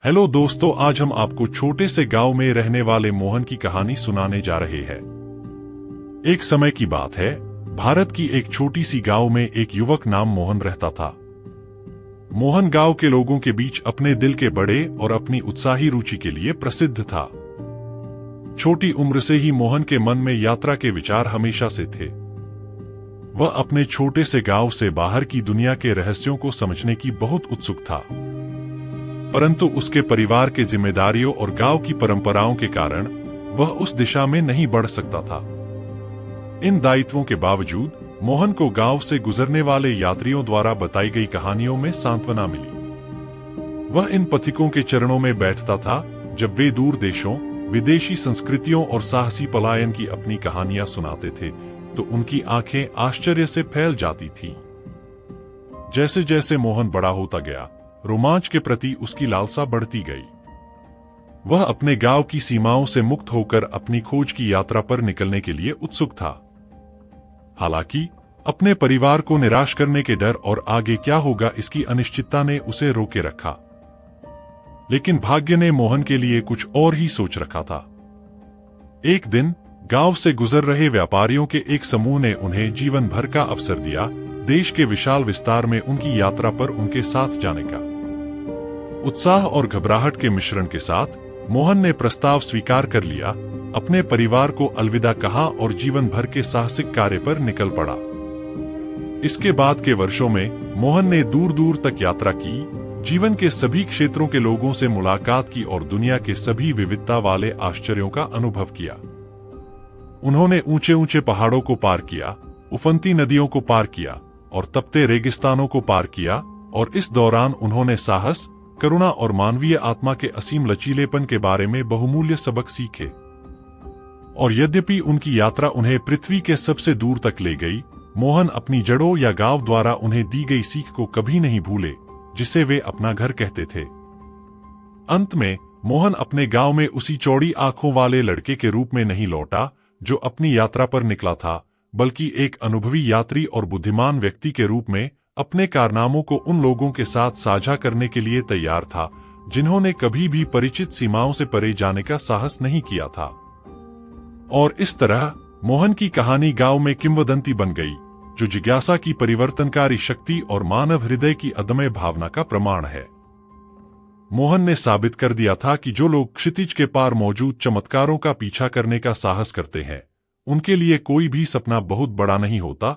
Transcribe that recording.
Hello दोस्तों, आज हम आपको छोटे से गांव में रहने वाले मोहन की कहानी सुनाने जा रहे हैं। एक समय की बात है, भारत की एक छोटी सी गांव में एक युवक नाम मोहन रहता था। मोहन गांव के लोगों के बीच अपने दिल के बड़े और अपनी उत्साही रुचि के लिए प्रसिद्ध था। छोटी उम्र से ही मोहन के मन में यात्रा के विचार हमेशा से थे। वह अपने छोटे से गांव से बाहर की दुनिया के रहस्यों को समझने की बहुत उत्सुक था, परंतु उसके परिवार के जिम्मेदारियों और गांव की परंपराओं के कारण वह उस दिशा में नहीं बढ़ सकता था। इन दायित्वों के बावजूद मोहन को गांव से गुजरने वाले यात्रियों द्वारा बताई गई कहानियों में सांत्वना मिली। वह इन पथिकों के चरणों में बैठता था जब वे दूर देशों, विदेशी संस्कृतियों और साहसी पलायन की अपनी कहानियां सुनाते थे, तो उनकी आंखें आश्चर्य से फैल जाती थीं। जैसे जैसे मोहन बड़ा होता गया, रोमांच के प्रति उसकी लालसा बढ़ती गई। वह अपने गांव की सीमाओं से मुक्त होकर अपनी खोज की यात्रा पर निकलने के लिए उत्सुक था। हालांकि अपने परिवार को निराश करने के डर और आगे क्या होगा इसकी अनिश्चितता ने उसे रोके रखा। लेकिन भाग्य ने मोहन के लिए कुछ और ही सोच रखा था। एक दिन गांव से गुजर रहे व्यापारियों के एक समूह ने उन्हें जीवन भर का अवसर दिया, देश के विशाल विस्तार में उनकी यात्रा पर उनके साथ जाने का। उत्साह और घबराहट के मिश्रण के साथ मोहन ने प्रस्ताव स्वीकार कर लिया, अपने परिवार को अलविदा कहा और जीवन भर के साहसिक कार्य पर निकल पड़ा। इसके बाद के वर्षों में मोहन ने दूर दूर तक यात्रा की, जीवन के सभी क्षेत्रों के लोगों से मुलाकात की और दुनिया के सभी विविधता वाले आश्चर्यों का अनुभव किया। उन्होंने ऊंचे ऊंचे पहाड़ों को पार किया, उफनती नदियों को पार किया और तपते रेगिस्तानों को पार किया, और इस दौरान उन्होंने साहस, करुणा और मानवीय आत्मा के असीम लचीलेपन के बारे में बहुमूल्य सबक सीखे। और यद्यपि उनकी यात्रा उन्हें पृथ्वी के सबसे दूर तक ले गई, मोहन अपनी जड़ों या गांव द्वारा उन्हें दी गई सीख को कभी नहीं भूले, जिसे वे अपना घर कहते थे। अंत में मोहन अपने गांव में उसी चौड़ी आंखों वाले लड़के के रूप में नहीं लौटा जो अपनी यात्रा पर निकला था, बल्कि एक अनुभवी यात्री और बुद्धिमान व्यक्ति के रूप में अपने कारनामों को उन लोगों के साथ साझा करने के लिए तैयार था जिन्होंने कभी भी परिचित सीमाओं से परे जाने का साहस नहीं किया था। और इस तरह मोहन की कहानी गांव में किंवदंती बन गई, जो जिज्ञासा की परिवर्तनकारी शक्ति और मानव हृदय की अदम्य भावना का प्रमाण है। मोहन ने साबित कर दिया था कि जो लोग क्षितिज के पार मौजूद चमत्कारों का पीछा करने का साहस करते हैं, उनके लिए कोई भी सपना बहुत बड़ा नहीं होता,